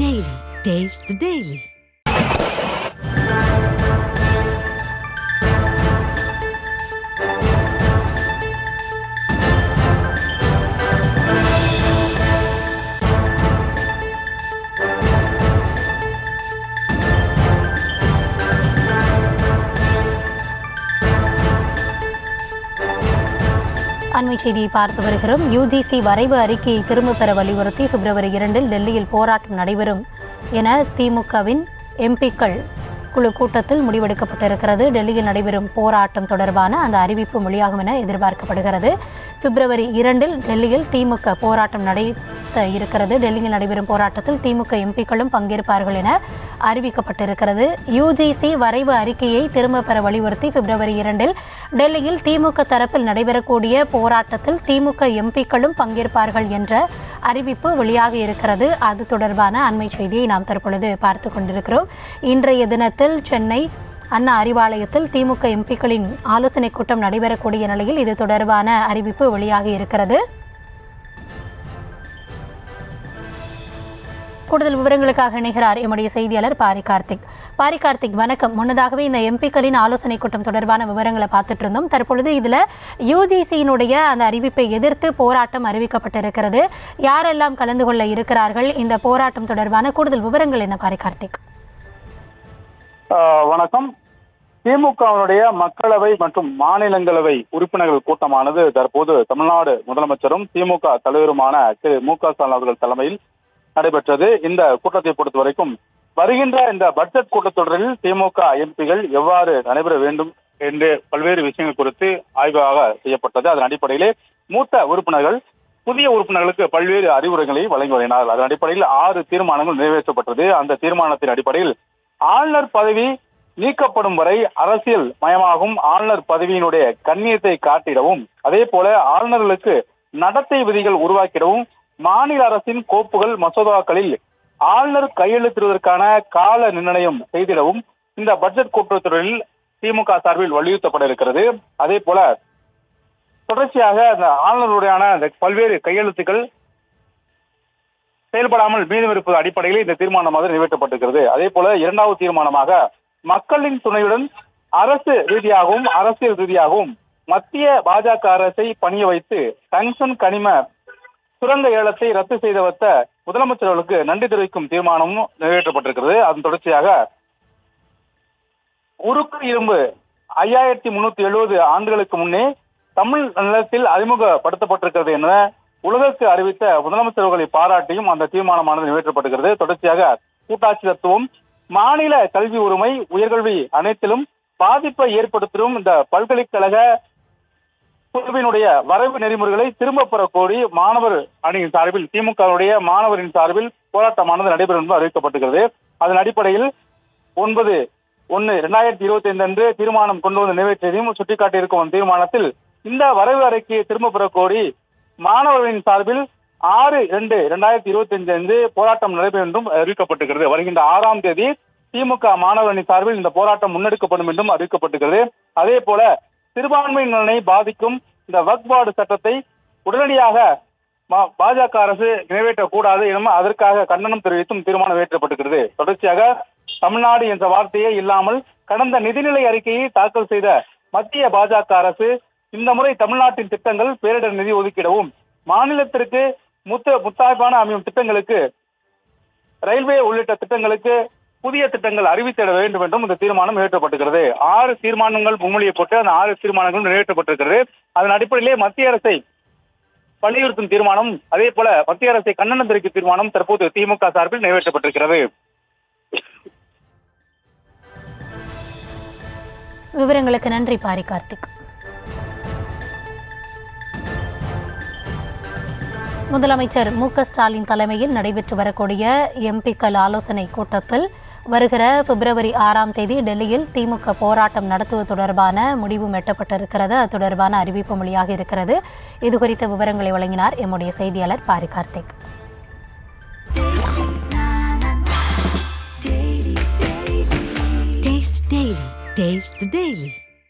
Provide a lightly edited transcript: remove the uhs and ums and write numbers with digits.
Daily. Taste the Daily. அண்மை செய்தியை பார்த்து வருகிறோம். யுஜிசி வரைவு அறிக்கையை திரும்பப் பெற வலியுறுத்தி பிப்ரவரி 2 டெல்லியில் போராட்டம் நடைபெறும் என திமுகவின் எம்பிக்கள் குழு கூட்டத்தில் முடிவெடுக்கப்பட்டிருக்கிறது. டெல்லியில் நடைபெறும் போராட்டம் தொடர்பான அந்த அறிவிப்பு வெளியாகும் என எதிர்பார்க்கப்படுகிறது. பிப்ரவரி 2 டெல்லியில் திமுக போராட்டம் நடத்த இருக்கிறது. டெல்லியில் நடைபெறும் போராட்டத்தில் திமுக எம்பிக்களும் பங்கேற்பார்கள் என அறிவிக்கப்பட்டிருக்கிறது. யுஜிசி வரைவு அறிக்கையை திரும்பப் பெற வலியுறுத்தி பிப்ரவரி 2 டெல்லியில் திமுக தரப்பில் நடைபெறக்கூடிய போராட்டத்தில் திமுக எம்பிக்களும் பங்கேற்பார்கள் என்ற அறிவிப்பு வெளியாக இருக்கிறது. அது தொடர்பான அண்மை செய்தியை நாம் தற்பொழுது பார்த்து கொண்டிருக்கிறோம். இன்றைய தினத்தில் சென்னை அண்ணா அறிவாலயத்தில் திமுக எம்பிக்களின் ஆலோசனை கூட்டம் நடைபெறக்கூடிய நிலையில் இது தொடர்பான அறிவிப்பு வெளியாகி இருக்கிறது. கூடுதல் விவரங்களுக்காக இணைகிறார் எம்முடைய செய்தியாளர் பாரி கார்த்திக். வணக்கம். முன்னதாகவே இந்த எம்பிக்களின் ஆலோசனை கூட்டம் தொடர்பான விவரங்களை பார்த்துட்டு இருந்தோம். தற்பொழுது இதில் யுஜிசியினுடைய அந்த அறிவிப்பை எதிர்த்து போராட்டம் அறிவிக்கப்பட்டிருக்கிறது. யாரெல்லாம் கலந்து கொள்ள இருக்கிறார்கள்? இந்த போராட்டம் தொடர்பான கூடுதல் விவரங்கள் என்ன பாரி கார்த்திக்? வணக்கம். திமுகவினுடைய மக்களவை மற்றும் மாநிலங்களவை உறுப்பினர்கள் கூட்டமானது தற்போது தமிழ்நாடு முதலமைச்சரும் திமுக தலைவருமான திரு மு.க.ஸ்டாலின் அவர்கள் தலைமையில் நடைபெற்றது. இந்த கூட்டத்தை பொறுத்த வரைக்கும் வருகின்ற இந்த பட்ஜெட் கூட்டத்தொடரில் திமுக எம்பிகள் எவ்வாறு நடைபெற வேண்டும் என்று பல்வேறு விஷயங்கள் குறித்து ஆய்வாக செய்யப்பட்டது. அதன் அடிப்படையிலே மூத்த உறுப்பினர்கள் புதிய உறுப்பினர்களுக்கு பல்வேறு அறிவுரைகளை வழங்கி வருகிறார்கள். அதன் அடிப்படையில் 6 தீர்மானங்கள் நிறைவேற்றப்பட்டது. அந்த தீர்மானத்தின் அடிப்படையில் ஆளுநர் பதவி நீக்கப்படும் வரை அரசியல் மயமாகும் ஆளுநர் பதவியினுடைய கண்ணியத்தை காட்டிடவும், அதே போல ஆளுநர்களுக்கு நடத்தை விதிகள் உருவாக்கிடவும், மாநில அரசின் கோப்புகள் மசோதாக்களில் ஆளுநர் கையெழுத்திடுவதற்கான கால நிர்ணயம் செய்திடவும் இந்த பட்ஜெட் கூட்டத்தொடரில் திமுக சார்பில் வலியுறுத்தப்பட இருக்கிறது. அதே போல தொடர்ச்சியாக அந்த ஆளுநருடையான பல்வேறு கையெழுத்துக்கள் செயல்படாமல் மீதம் இருப்பது அடிப்படையில் இந்த தீர்மானமாக நிறைவேற்றப்பட்டிருக்கிறது. அதே போல 2வது தீர்மானமாக மக்களின் துணையுடன் அரசு ரீதியாகவும் அரசியல் ரீதியாகவும் மத்திய பாஜக அரசை பணிய வைத்து டங்ஸ்டன் கனிம சுரங்க ஏலத்தை ரத்து செய்த வைத்த முதலமைச்சர்களுக்கு நன்றி தெரிவிக்கும் தீர்மானமும் நிறைவேற்றப்பட்டிருக்கிறது. அதன் தொடர்ச்சியாக உருக்கு இரும்பு 5370 ஆண்டுகளுக்கு முன்னே தமிழ் நிலத்தில் அறிமுகப்படுத்தப்பட்டிருக்கிறது என உலகிற்கு அறிவித்த முதலமைச்சர்களை பாராட்டியும் அந்த தீர்மானமானது நிறைவேற்றப்பட்டிருக்கிறது. தொடர்ச்சியாக கூட்டாட்சி தத்துவம், மாநில கல்வி உரிமை, உயர்கல்வி அனைத்திலும் பாதிப்பை ஏற்படுத்தும் இந்த பல்கலைக்கழக குழுவினுடைய வரைவு நெறிமுறைகளை திரும்ப பெற கோரி மாணவர் அணியின் சார்பில் திமுகவுடைய மாணவரின் சார்பில் போராட்டமானது நடைபெறும் என்று அறிவிக்கப்பட்டிருக்கிறது. அதன் அடிப்படையில் 9/1/2025 அன்று தீர்மானம் கொண்டு வந்து நிறைவேற்றியதையும் சுட்டிக்காட்டியிருக்கும் தீர்மானத்தில் இந்த வரைவு அறிக்கையை திரும்ப பெற கோரி மாணவர்களின் சார்பில் 6/2/2025 அன்று போராட்டம் நடைபெறும் என்றும் அறிவிக்கப்பட்டிருக்கிறது. வருகின்ற 6ஆம் தேதி திமுக மாணவர்களின் சார்பில் இந்த போராட்டம் முன்னெடுக்கப்படும் என்றும் அறிவிக்கப்பட்டிருக்கிறது. அதே போல சிறுபான்மை நலனை பாதிக்கும் இந்த வக்ஃப் போர்டு சட்டத்தை உடனடியாக பாஜக அரசு நிறைவேற்றக்கூடாது எனும் அதற்காக கண்டனம் தெரிவித்தும் தீர்மானம் நிறைவேற்றப்பட்டிருக்கிறது. தொடர்ச்சியாக தமிழ்நாடு என்ற வார்த்தையே இல்லாமல் கடந்த நிதிநிலை அறிக்கையை தாக்கல் செய்த மத்திய பாஜக அரசு இந்த முறை தமிழ்நாட்டின் திட்டங்கள் பேரிடர் நிதி ஒதுக்கிடவும், மாநிலத்திற்கு முத்தாய்ப்பான அமையும் திட்டங்களுக்கு, ரயில்வே உள்ளிட்ட திட்டங்களுக்கு புதிய திட்டங்கள் அறிவித்திட வேண்டும் என்றும் இந்த தீர்மானம் நிறைவேற்றப்பட்டிருக்கிறது. 6 தீர்மானங்கள் முன்மொழியப்பட்டு அந்த 6 தீர்மானங்களும் நிறைவேற்றப்பட்டிருக்கிறது. அதன் அடிப்படையிலே மத்திய அரசை வலியுறுத்தும் தீர்மானம், அதே போல மத்திய அரசை கண்டனம் தெரிவிக்கும் தீர்மானம் தற்போது திமுக சார்பில் நிறைவேற்றப்பட்டிருக்கிறது. விவரங்களுக்கு நன்றி பாரி கார்த்திக். முதலமைச்சர் மு.க.ஸ்டாலின் தலைமையில் நடைபெற்று வரக்கூடிய எம்பிக்கள் ஆலோசனை கூட்டத்தில் வருகிற பிப்ரவரி 6ஆம் தேதி டெல்லியில் திமுக போராட்டம் நடத்துவது தொடர்பான முடிவும் எட்டப்பட்டிருக்கிறது. அது தொடர்பான அறிவிப்பு மொழியாக இருக்கிறது. இது குறித்த விவரங்களை வழங்கினார் எம்முடைய செய்தியாளர் Pari Karthik. Taste the Daily.